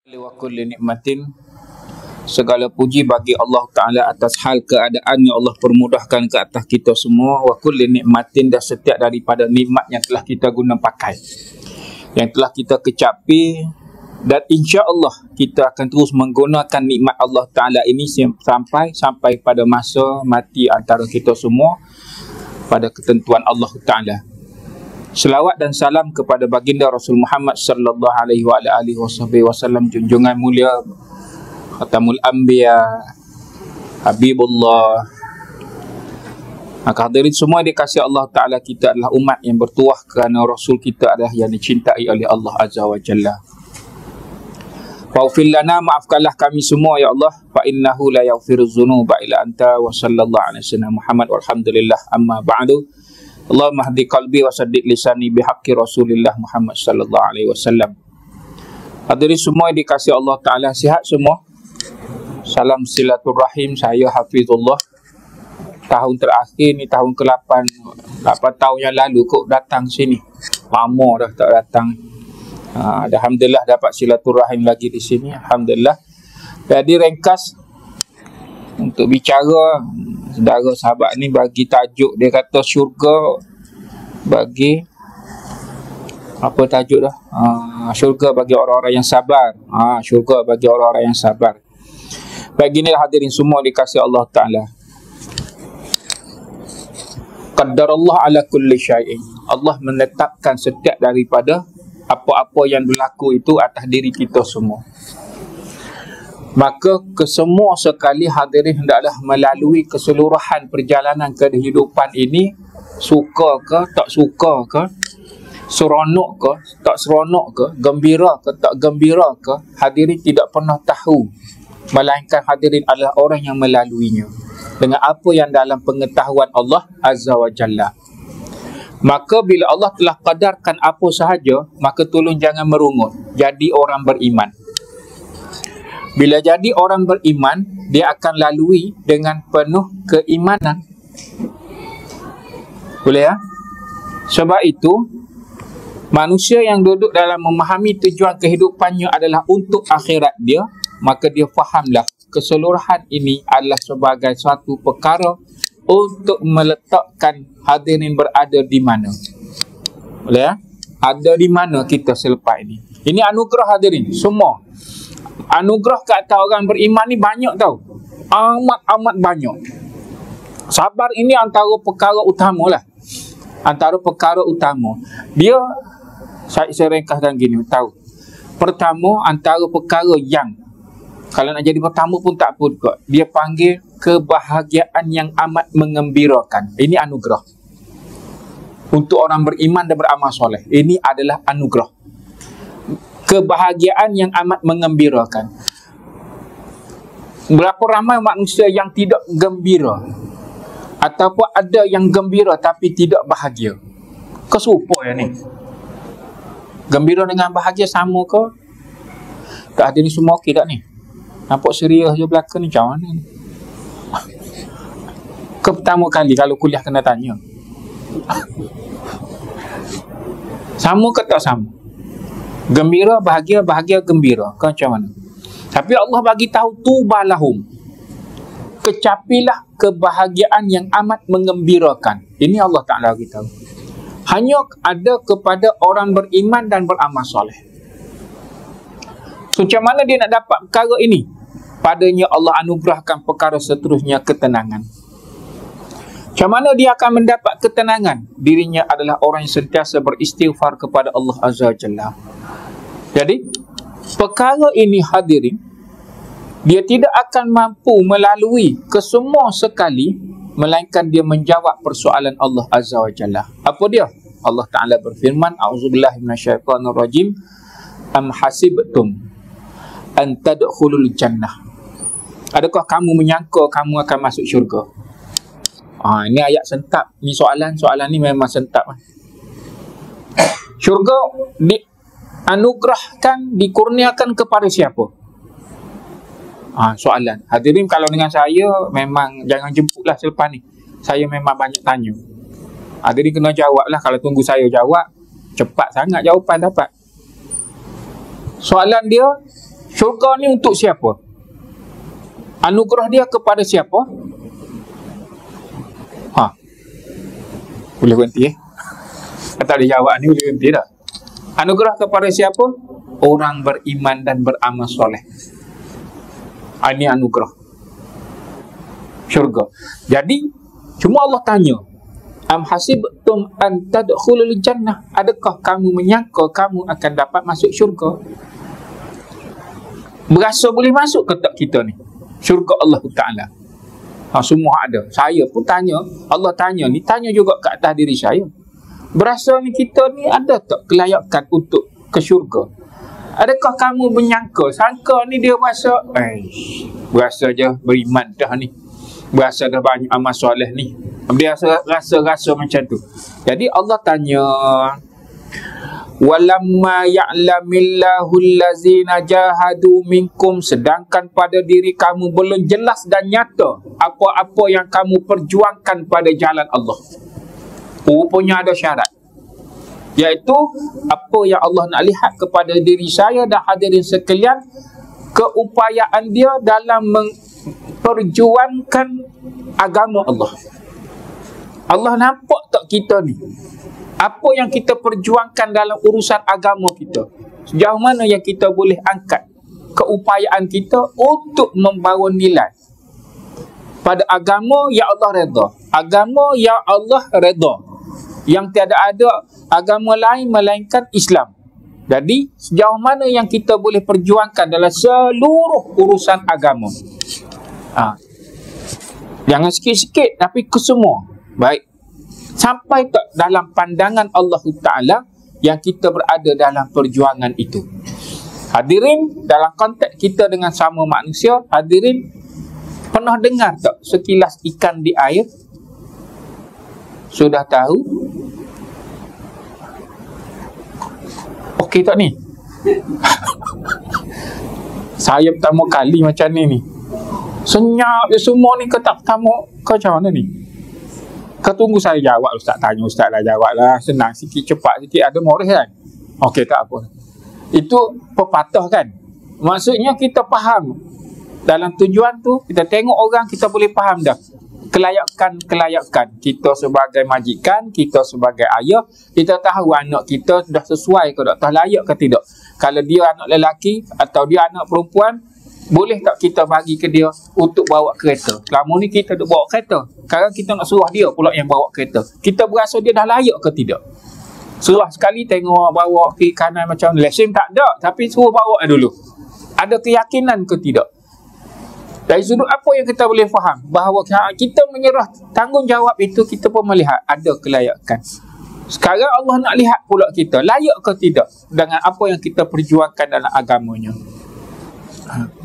Wa kulli nikmatin, segala puji bagi Allah Ta'ala atas hal keadaan yang Allah permudahkan ke atas kita semua. Wa kulli nikmatin, dan setiap daripada nikmat yang telah kita guna pakai, yang telah kita kecapi, dan insya Allah kita akan terus menggunakan nikmat Allah Ta'ala ini sampai pada masa mati antara kita semua pada ketentuan Allah Ta'ala. Selawat dan salam kepada baginda Rasul Muhammad sallallahu alaihi wasallam, junjungan mulia, khatamul anbiya, Habibullah. Maka hadirin semua dikasihi Allah Ta'ala, kita adalah umat yang bertuah kerana Rasul kita adalah yang dicintai oleh Allah Azza wa Jalla. Faghfir lana, maafkanlah kami semua ya Allah, fa innahu la yaghfiru dzunuba illa anta, wa sallallahu alaihi wasallam Muhammad walhamdulillah, amma ba'du. Allahumma hdi qalbi wa saddiq lisani bihaqqi Rasulillah Muhammad sallallahu alaihi wasallam. Hadirin semua dikasihi Allah Ta'ala, sihat semua? Salam silaturahim, saya Hafizullah. Tahun terakhir ni, tahun ke-8 tahun yang lalu kok datang sini. Lama dah tak datang. Alhamdulillah dapat silaturahim lagi di sini, alhamdulillah. Jadi ringkas untuk bicara, saudara sahabat ni bagi tajuk, dia kata syurga bagi apa tajuk dah? Syurga bagi orang-orang yang sabar. Syurga bagi orang-orang yang sabar. Beginilah hadirin semua dikasihi Allah Ta'ala. Qaddarallah ala kulli syai'in. Allah menetapkan setiap daripada apa-apa yang berlaku itu atas diri kita semua. Maka kesemua sekali hadirin hendaklah melalui keseluruhan perjalanan kehidupan ini, suka ke tak suka ke, seronok ke tak seronok ke, gembira ke tak gembira ke, hadirin tidak pernah tahu, melainkan hadirin adalah orang yang melaluinya dengan apa yang dalam pengetahuan Allah Azza wa Jalla. Maka bila Allah telah qadarkan apa sahaja, maka tolong jangan merungut, jadi orang beriman. Bila jadi orang beriman, dia akan lalui dengan penuh keimanan. Boleh ya? Sebab itu, manusia yang duduk dalam memahami tujuan kehidupannya adalah untuk akhirat dia, maka dia fahamlah keseluruhan ini adalah sebagai suatu perkara untuk meletakkan hadirin berada di mana. Boleh ya? Ada di mana kita selepas ini. Ini anugerah hadirin semua. Anugerah ke atas orang beriman ni banyak tau. Amat banyak. Sabar ini antara perkara utama lah. Antara perkara utama. Dia, saya ringkaskan gini, tahu. Pertama, antara perkara yang, kalau nak jadi pertama pun tak apa juga, dia panggil kebahagiaan yang amat mengembirakan. Ini anugerah. Untuk orang beriman dan beramal soleh. Ini adalah anugerah. Kebahagiaan yang amat mengembirakan. Berapa ramai manusia yang tidak gembira, ataupun ada yang gembira tapi tidak bahagia. Kesupo ya ni. Gembira dengan bahagia sama ke? Tak ada ni semua okey tak ni? Nampak serius je belakang ni, macam mana ni? Ke pertama kali kalau kuliah kena tanya. Sama ke tak sama? Gembira, bahagia, bahagia, gembira. Kau macam mana? Tapi Allah bagi tahu tubalahum. Kecapilah kebahagiaan yang amat mengembirakan. Ini Allah Ta'ala bagi tahu. Hanya ada kepada orang beriman dan beramal soleh. So, macam mana dia nak dapat perkara ini? Padanya Allah anugerahkan perkara seterusnya, ketenangan. Macam mana dia akan mendapat ketenangan? Dirinya adalah orang yang sentiasa beristighfar kepada Allah Azza wa Jalla. Jadi, perkara ini hadirin, dia tidak akan mampu melalui kesemua sekali, melainkan dia menjawab persoalan Allah Azza wa Jalla. Apa dia? Allah Ta'ala berfirman, A'udzubillahi minasyaitonirrajim, am hasibtum an tadkhulul jannah. Adakah kamu menyangka kamu akan masuk syurga? Ini ayat sentap. Ni soalan ni memang sentap. Syurga dianugerahkan, dikurniakan kepada siapa? Soalan. Hadirin, kalau dengan saya memang jangan jemputlah selepas ni. Saya memang banyak tanya. Hadirin kena jawab lah. Kalau tunggu saya jawab, cepat sangat jawapan dapat. Soalan dia, Syurga ni untuk siapa? Anugerah dia kepada siapa? Boleh berhenti tak ada jawab ni, boleh berhenti tak? Anugerah kepada siapa? Orang beriman dan beramal soleh. Ini anugerah syurga. Jadi cuma Allah tanya, am hasibtum an tadkhulul jannah, adakah kamu menyangka kamu akan dapat masuk syurga? Berasa boleh masuk ke tak kita ni syurga Allah Ta'ala? Semua ada. Saya pun tanya, Allah tanya ni, tanya juga ke atas diri saya. Berasa ni kita ni ada tak kelayakan untuk ke syurga? Adakah kamu menyangka, sangka ni dia berasa je beriman dah ni, berasa dah banyak amal soleh ni, dia rasa macam tu. Jadi Allah tanya, walamma ya'lamillahu allazina jahadu minkum, sedangkan pada diri kamu belum jelas dan nyata apa-apa yang kamu perjuangkan pada jalan Allah. Rupanya ada syarat, iaitu apa yang Allah nak lihat kepada diri saya dan hadirin sekalian, keupayaan dia dalam memperjuangkan agama Allah. Allah nampak tak kita ni, apa yang kita perjuangkan dalam urusan agama kita, sejauh mana yang kita boleh angkat keupayaan kita untuk membawa nilai pada agama yang Allah redha, agama yang Allah redha, yang tiada ada agama lain melainkan Islam. Jadi sejauh mana yang kita boleh perjuangkan dalam seluruh urusan agama, jangan sikit-sikit tapi kesemua. Baik, sampai tak dalam pandangan Allah Ta'ala yang kita berada dalam perjuangan itu. Hadirin, dalam konteks kita dengan sama manusia, hadirin pernah dengar tak sekilas ikan di air? Sudah tahu? Okey tak ni? Saya pertama kali macam ni. Senyap je semua ni, kau tak pertama, kau macam mana ni? Kau tunggu saya jawab, Ustaz tanya, Ustaz dah jawab lah. Senang sikit, cepat sikit, ada moreh kan? Okey, tak apa. Itu pepatah kan? Maksudnya kita faham dalam tujuan tu, kita tengok orang, kita boleh faham dah kelayakan kita sebagai majikan, kita sebagai ayah. Kita tahu anak kita dah sesuai ke tak, layak ke tidak. Kalau dia anak lelaki atau dia anak perempuan, boleh tak kita bagi ke dia untuk bawa kereta? Selama ni kita duk bawa kereta, sekarang kita nak suruh dia pula yang bawa kereta. Kita berasa dia dah layak ke tidak? Suruh sekali tengok bawa kiri kanan macam lesen tak ada, tapi suruh bawa dulu. Ada keyakinan ke tidak? Dari sudut apa yang kita boleh faham, bahawa kita menyerah tanggungjawab itu, kita pun melihat ada kelayakan. Sekarang Allah nak lihat pula kita layak ke tidak dengan apa yang kita perjuangkan dalam agamanya.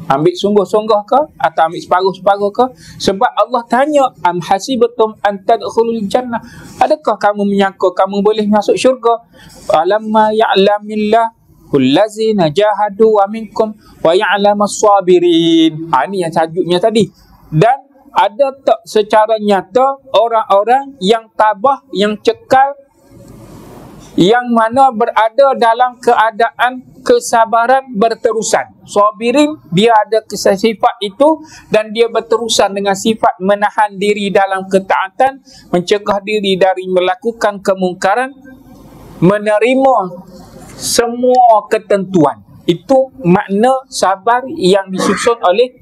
Ambil sungguh-sungguh ke atau ambil separuh-separuh ke? Sebab Allah tanya, am hasibatum an tadkhulul jannah, adakah kamu menyangka kamu boleh masuk syurga? Alamma ya'lamillah allazina jahadu wa minkum wa ya'lamas sabirin. Ini yang tajuknya tadi. Dan ada tak secara nyata orang-orang yang tabah, yang cekal, yang mana berada dalam keadaan kesabaran berterusan. Sabirin, dia ada sifat itu dan dia berterusan dengan sifat menahan diri dalam ketaatan, mencegah diri dari melakukan kemungkaran, menerima semua ketentuan. Itu makna sabar yang disusun oleh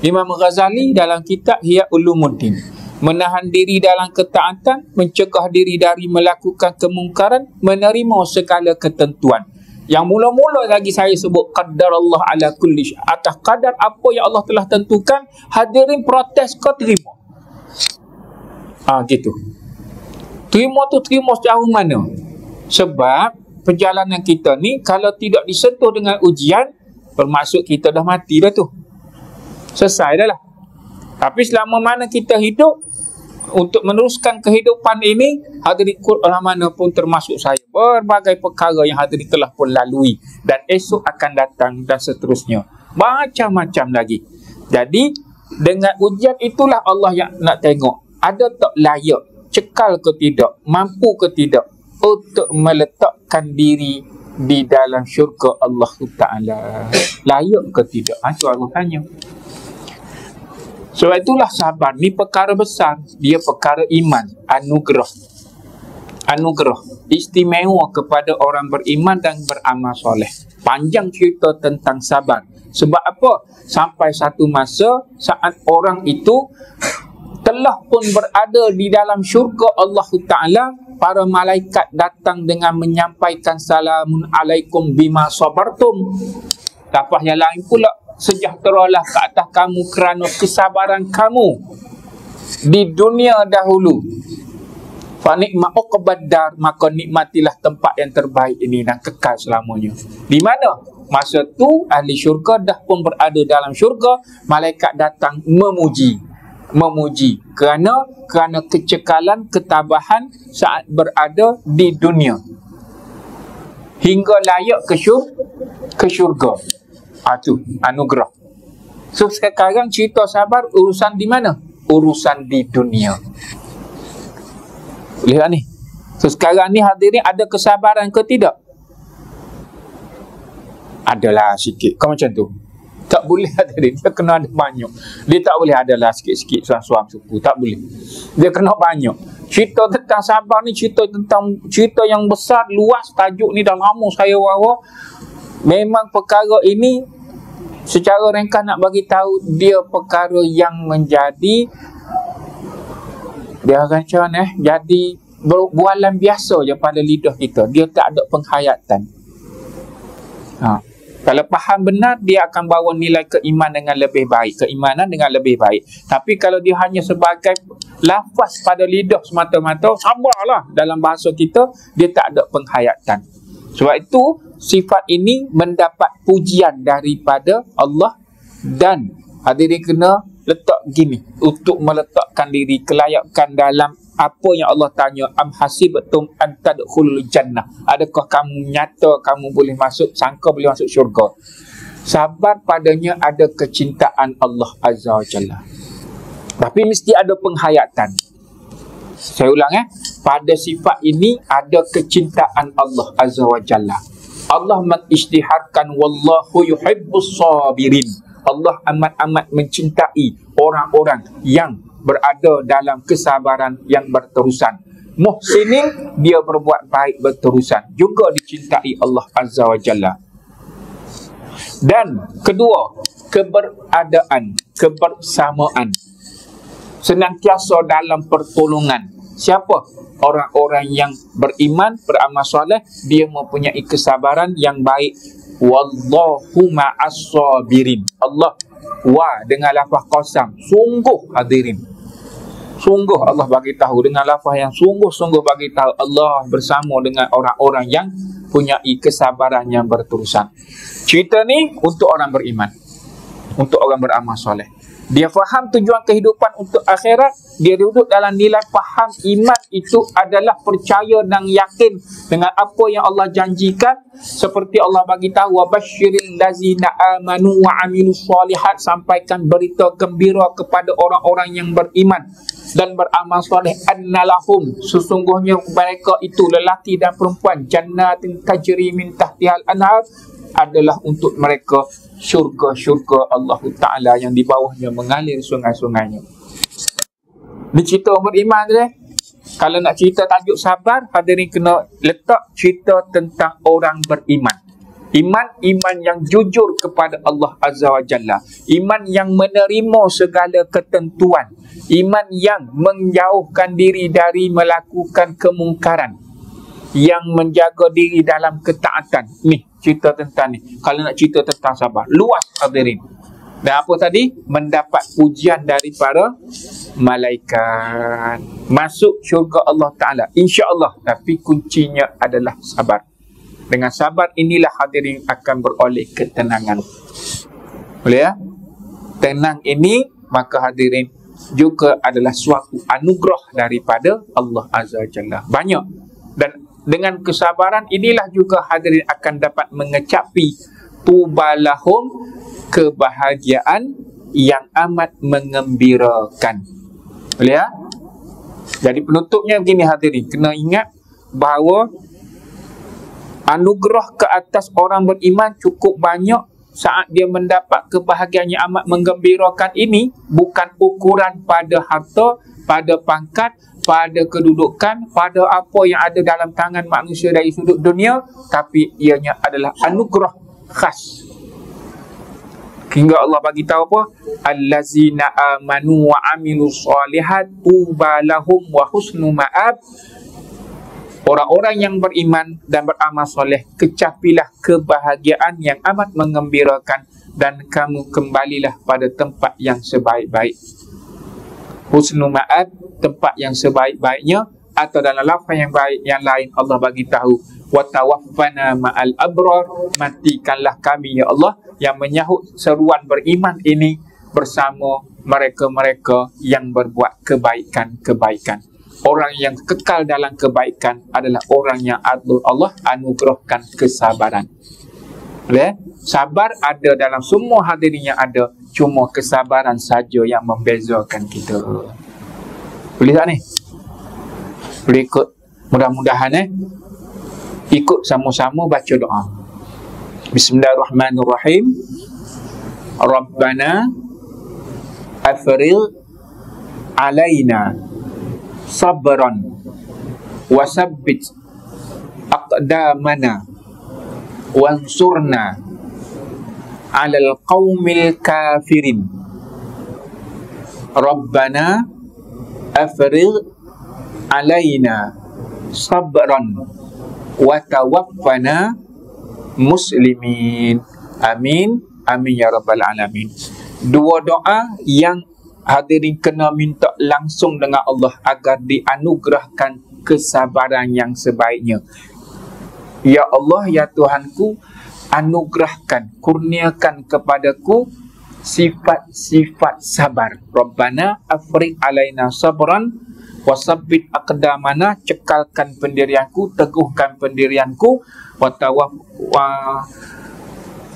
Imam Ghazali dalam kitab Ihya Ulumuddin. Menahan diri dalam ketaatan, mencegah diri dari melakukan kemungkaran, menerima segala ketentuan. Yang mula-mula lagi saya sebut qadar Allah ala kulli syai, atas kadar apa yang Allah telah tentukan. Hadirin, protes kau terima. Gitu. Terima tu terima sejauh mana? Sebab perjalanan kita ni kalau tidak disentuh dengan ujian, bermaksud kita dah mati dah tu. Selesai dah lah. Tapi selama mana kita hidup untuk meneruskan kehidupan ini, hadirin Quran mana pun termasuk saya, berbagai perkara yang hadirin telah pun lalui dan esok akan datang dan seterusnya, macam-macam lagi. Jadi dengan ujian itulah Allah yang nak tengok ada tak layak, cekal ke tidak, mampu ke tidak untuk meletakkan diri di dalam syurga Allah Ta'ala. Layak ke tidak? Itu Allah tanya. Sebab itulah sabar ni perkara besar. Dia perkara iman, anugerah. Anugerah istimewa kepada orang beriman dan beramal soleh. Panjang cerita tentang sabar. Sebab apa? Sampai satu masa saat orang itu telah pun berada di dalam syurga Allah Ta'ala, para malaikat datang dengan menyampaikan salamun alaikum bima sabartum. Lafaz yang lain pula, sejahteralah ke atas kamu kerana kesabaran kamu di dunia dahulu. Fa ni'ma uqbaddar, maka nikmatilah tempat yang terbaik ini dan kekal selamanya. Di mana? Masa tu ahli syurga dah pun berada dalam syurga, malaikat datang memuji kerana kecekalan, ketabahan saat berada di dunia hingga layak ke syurga. Itu anugerah. So sekarang cerita sabar urusan di mana? Urusan di dunia. Lihat ni. So sekarang ni hadirin ada kesabaran ke tidak? Adalah sikit. Kau macam tu. Tak boleh hadirin. Dia kena ada banyak. Dia tak boleh adalah sikit-sikit suam-suam suku. Tak boleh. Dia kena banyak. Cerita tentang sabar ni cerita yang besar, luas. Tajuk ni dah lama saya bawa. Memang perkara ini secara ringkas nak bagi tahu, dia perkara yang menjadi dia akan macam mana jadi bualan biasa je pada lidah kita. Dia tak ada penghayatan. Kalau faham benar, dia akan bawa nilai keimanan dengan lebih baik. Tapi kalau dia hanya sebagai lafaz pada lidah semata-mata, sabarlah dalam bahasa kita, dia tak ada penghayatan. Sebab itu sifat ini mendapat pujian daripada Allah, dan hadirin kena letak gini untuk meletakkan diri kelayakan dalam apa yang Allah tanya, am hasibtum an tadkhulul jannah, adakah kamu nyata kamu boleh masuk, sangka boleh masuk syurga. Sabar padanya ada kecintaan Allah Azza wa Jalla, tapi mesti ada penghayatan. Saya ulang pada sifat ini ada kecintaan Allah Azza wa Jalla. Allah mengisytiharkan wallahu yuhibbus sabirin. Allah amat-amat mencintai orang-orang yang berada dalam kesabaran yang berterusan. Muhsinin, dia berbuat baik berterusan, juga dicintai Allah Azza wa Jalla. Dan kedua, keberadaan, kebersamaan, senantiasa dalam pertolongan. Siapa? Orang-orang yang beriman, beramal soleh, dia mempunyai kesabaran yang baik. Wallahu ma'as sabirin. Allah dengan lafaz qasam, sungguh hadirin, sungguh Allah bagi tahu dengan lafaz yang sungguh-sungguh bagi tahu Allah bersama dengan orang-orang yang punyai kesabaran yang berterusan. Cerita ni untuk orang beriman, untuk orang beramal soleh. Dia faham tujuan kehidupan untuk akhirat. Dia duduk dalam nilai faham iman itu adalah percaya dan yakin dengan apa yang Allah janjikan. Seperti Allah bagi tahu, wa basyiril ladzina amanu wa amilus solihat, sampaikan berita gembira kepada orang-orang yang beriman dan beramal soleh, annalahum, sesungguhnya mereka itu lelaki dan perempuan, jannatin tajri min tahtihal anhar, adalah untuk mereka syurga-syurga Allah Ta'ala yang di bawahnya mengalir sungai-sungainya. Ni cerita beriman tu. Kalau nak cerita tajuk sabar, hadirin kena letak cerita tentang orang beriman. Iman yang jujur kepada Allah Azza wa Jalla. Iman yang menerima segala ketentuan. Iman yang menjauhkan diri dari melakukan kemungkaran. Yang menjaga diri dalam ketaatan. Ni cerita tentang ni. Kalau nak cerita tentang sabar, luas hadirin. Dan apa tadi? Mendapat pujian dari para malaikat. Masuk syurga Allah Ta'ala, insya-Allah. Tapi kuncinya adalah sabar. Dengan sabar inilah hadirin akan beroleh ketenangan. Boleh ya? Tenang ini, maka hadirin juga adalah suatu anugerah daripada Allah Azza wa Jalla. Banyak. Dan dengan kesabaran inilah juga hadirin akan dapat mengecapi tubalahum, kebahagiaan yang amat mengembirakan. Boleh ya? Jadi penutupnya begini hadirin, kena ingat bahawa Anugerah ke atas orang beriman cukup banyak. Saat dia mendapat kebahagiaan yang amat menggembirakan ini, bukan ukuran pada harta, pada pangkat, pada kedudukan, pada apa yang ada dalam tangan manusia dari sudut dunia, tapi ianya adalah anugerah khas. Hingga Allah bagi tahu apa? Allazina amanu wa amilus solihat tuba lahum wa husnu ma'ab. Orang-orang yang beriman dan beramal soleh, kecapilah kebahagiaan yang amat menggembirakan dan kamu kembalilah pada tempat yang sebaik-baik. Husnu ma'ad, tempat yang sebaik-baiknya, atau dalam lafaz yang baik yang lain Allah bagi tahu, wa tawaffana ma'al abrar, matikanlah kami ya Allah yang menyahut seruan beriman ini bersama mereka-mereka yang berbuat kebaikan-kebaikan. Orang yang kekal dalam kebaikan adalah orang yang Allah anugerahkan kesabaran. Sabar ada dalam semua hadirin yang ada, cuma kesabaran saja yang membezakan kita. Boleh tak ni? Boleh ikut? Mudah-mudahan ikut sama-sama baca doa. Bismillahirrahmanirrahim. Rabbana afrigh alaina sabran wasabbit aqdamana wansurna alal qaumil kafirin. Rabbana afrigh alaina sabran wa tawaffana muslimin. Amin. Amin ya rabbal alamin. Dua doa yang hadirin kena minta langsung dengan Allah agar dianugerahkan kesabaran yang sebaiknya. Ya Allah, ya Tuhanku, anugerahkan, kurniakan kepadaku sifat-sifat sabar. Rabbana afrigh alaina sabran wasabbit aqdamana, cekalkan pendirianku, teguhkan pendirianku,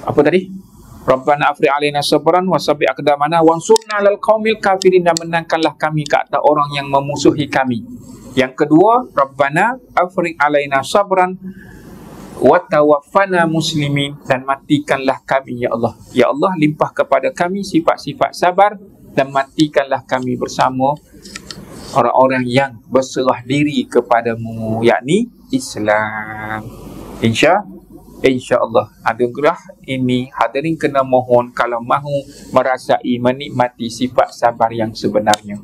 apa tadi? Rabbana afrigh alaina sabran wasabbit aqdamana wansurna lal qaumil kafirin, dan menangkanlah kami ke atas orang yang memusuhi kami. Yang kedua, Rabbana afrigh alaina sabran wa tawaffana muslimin, dan matikanlah kami ya Allah. Ya Allah, limpah kepada kami sifat-sifat sabar dan matikanlah kami bersama orang-orang yang berserah diri kepadamu, yakni Islam. InsyaAllah anugerah ini hadirin kena mohon kalau mahu merasai menikmati sifat sabar yang sebenarnya.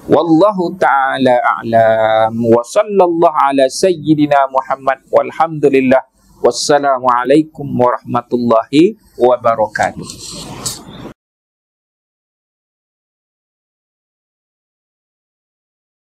Wallahu ta'ala a'lam wa sallallahu ala sayyidina Muhammad walhamdulillah. Wassalamualaikum warahmatullahi wabarakatuh.